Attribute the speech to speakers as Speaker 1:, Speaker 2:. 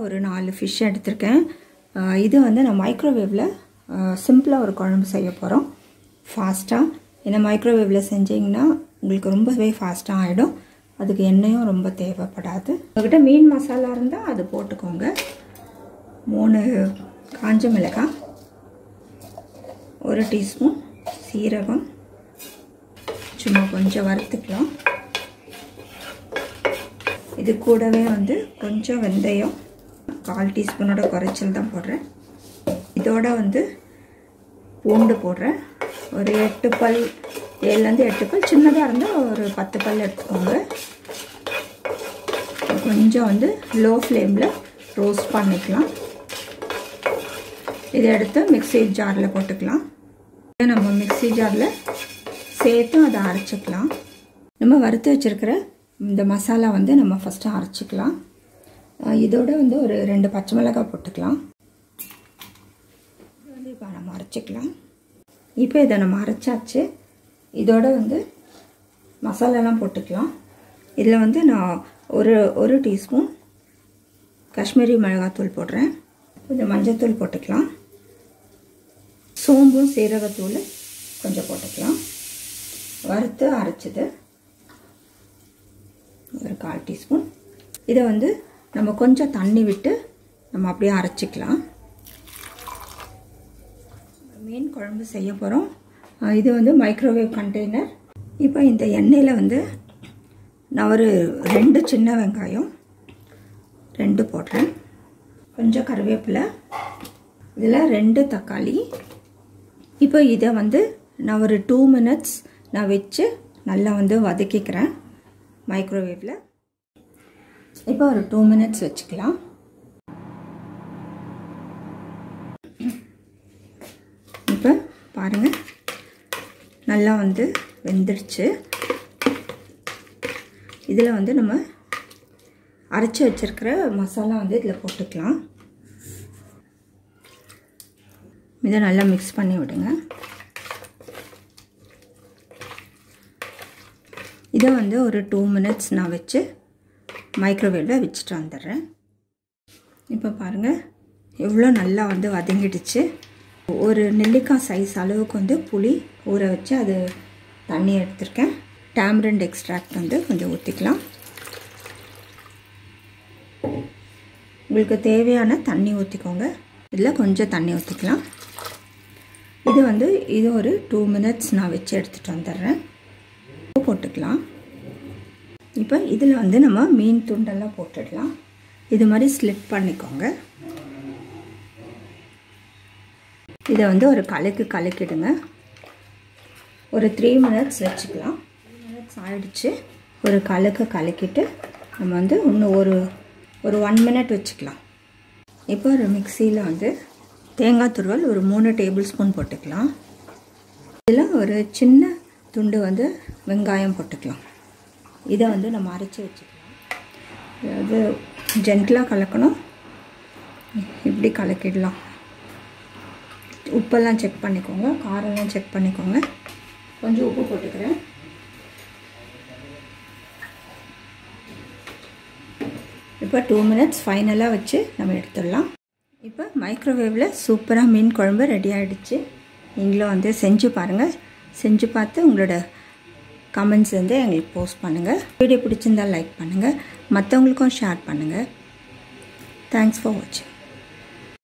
Speaker 1: ஒரு 4 ஃபிஷ் எடுத்துருக்கேன். இது வந்து நான் மைக்ரோவேவில் சிம்பிளாக ஒரு குழம்பு செய்ய போகிறோம். ஃபாஸ்ட்டாக. ஏன்னா மைக்ரோவேவில் செஞ்சிங்கன்னா உங்களுக்கு ரொம்பவே ஃபாஸ்ட்டாக ஆகிடும். அதுக்கு எண்ணெயும் ரொம்ப தேவைப்படாது. உங்கள்கிட்ட மீன் மசாலா இருந்தால் அது போட்டுக்கோங்க. 3 காஞ்ச மிளகாய், 1 டீஸ்பூன் சீரகம், சும்மா கொஞ்சம் வறுத்துக்கலாம். இது கூடவே வந்து கொஞ்சம் வெந்தயம், 1/4 டீஸ்பூனோட குறைச்சல் தான் போடுறேன். இதோட வந்து பூண்டு போடுறேன். ஒரு 8 பல், 7லேருந்து 8 பல். சின்னதாக இருந்தால் ஒரு 10 பல் எடுத்துக்கோங்க. கொஞ்சம் வந்து லோ ஃப்ளேமில் ரோஸ்ட் பண்ணிக்கலாம். இதை எடுத்து மிக்ஸி ஜாரில் போட்டுக்கலாம். நம்ம மிக்ஸி ஜாரில் சேர்த்து அதை அரைச்சிக்கலாம். நம்ம வறுத்து வச்சுருக்கிற இந்த மசாலா வந்து நம்ம ஃபஸ்ட்டு அரைச்சிக்கலாம். இதோட வந்து ஒரு 2 பச்சை மிளகாய் போட்டுக்கலாம். இப்போ நம்ம அரைச்சிக்கலாம். இப்போ இதை நம்ம அரைச்சாச்சு. இதோட வந்து மசாலாலாம் போட்டுக்கலாம். இதில் வந்து நான் ஒரு டீஸ்பூன் காஷ்மீரி மிளகாத்தூள் போடுறேன். கொஞ்சம் மஞ்சத்தூள் போட்டுக்கலாம். சோம்பும் சீரகத்தூள் கொஞ்சம் போட்டுக்கலாம். வறுத்து அரைச்சது ஒரு 1/4 டீஸ்பூன். இதை வந்து நம்ம கொஞ்சம் தண்ணி விட்டு நம்ம அப்படியே அரைச்சிக்கலாம். மீன் குழம்பு செய்ய போகிறோம். இது வந்து மைக்ரோவேவ் கண்டெய்னர். இப்போ இந்த எண்ணெயில் வந்து நான் ஒரு 2 சின்ன வெங்காயம் 2 போடுறேன். கொஞ்சம் கருவேப்பிலை, இதில் 2 தக்காளி. இப்போ இதை வந்து நான் ஒரு 2 மினிட்ஸ் நான் வச்சு நல்லா வந்து வதக்கிக்கிறேன் மைக்ரோவேவில். இப்போ ஒரு 2 மினிட்ஸ் வச்சுக்கலாம். இப்போ பாருங்கள், நல்லா வந்து வெந்துடுச்சு. இதில் வந்து நம்ம அரைச்சி வச்சுருக்கிற மசாலா வந்து இதில் போட்டுக்கலாம். இதை நல்லா மிக்ஸ் பண்ணி விடுங்க. இதை வந்து ஒரு 2 மினிட்ஸ் நான் வச்சு மைக்ரோவேவில் வச்சுட்டு வந்துடுறேன். இப்போ பாருங்கள், எவ்வளோ நல்லா வந்து வதங்கிடுச்சு. ஒரு நெல்லிக்காய் சைஸ் அளவுக்கு வந்து புளி ஊற வச்சு அது தண்ணி எடுத்திருக்கேன். டேமரிண்ட் எக்ஸ்ட்ராக்ட் வந்து கொஞ்சம் ஊற்றிக்கலாம். உங்களுக்கு தேவையான தண்ணி ஊற்றிக்கோங்க. இதில் கொஞ்சம் தண்ணி ஊற்றிக்கலாம். இது ஒரு 2 மினிட்ஸ் நான் வச்சு எடுத்துகிட்டு வந்துடுறேன். போட்டுக்கலாம். இப்போ இதில் வந்து நம்ம மீன் துண்டெல்லாம் போட்டுடலாம். இது மாதிரி ஸ்லிட் பண்ணிக்கோங்க. இதை வந்து ஒரு கலக்கிடுங்க. ஒரு 3 மினிட்ஸ் வச்சுக்கலாம். 3 மினிட்ஸ் ஆகிடுச்சு. ஒரு கலக்கிட்டு நம்ம வந்து இன்னும் ஒரு 1 மினிட் வச்சுக்கலாம். இப்போ ஒரு மிக்சியில் வந்து தேங்காய் துருவல் ஒரு 3 டேபிள் ஸ்பூன் போட்டுக்கலாம். இதில் ஒரு சின்ன துண்டு வந்து வெங்காயம் போட்டுக்கலாம். இதை வந்து நம்ம அரைச்சி வச்சுக்கலாம். அதாவது ஜென்டலாக கலக்கணும். இப்படி கலக்கிடலாம். உப்பெல்லாம் செக் பண்ணிக்கோங்க, காரெல்லாம் செக் பண்ணிக்கோங்க. கொஞ்சம் உப்பு போட்டுக்கிறேன். இப்போ 2 மினிட்ஸ் ஃபைனலாக வச்சு நம்ம எடுத்துடலாம். இப்போ மைக்ரோவேவில் சூப்பராக மீன் குழம்பு ரெடி ஆகிடுச்சு. நீங்களும் வந்து செஞ்சு பாருங்கள். செஞ்சு பார்த்து உங்களோட கமெண்ட்ஸ் வந்து எங்களுக்கு போஸ்ட் பண்ணுங்கள். வீடியோ பிடிச்சிருந்தால் லைக் பண்ணுங்கள், மற்றவங்களுக்கும் ஷேர் பண்ணுங்கள். தேங்க்ஸ் ஃபார் வாட்சிங்.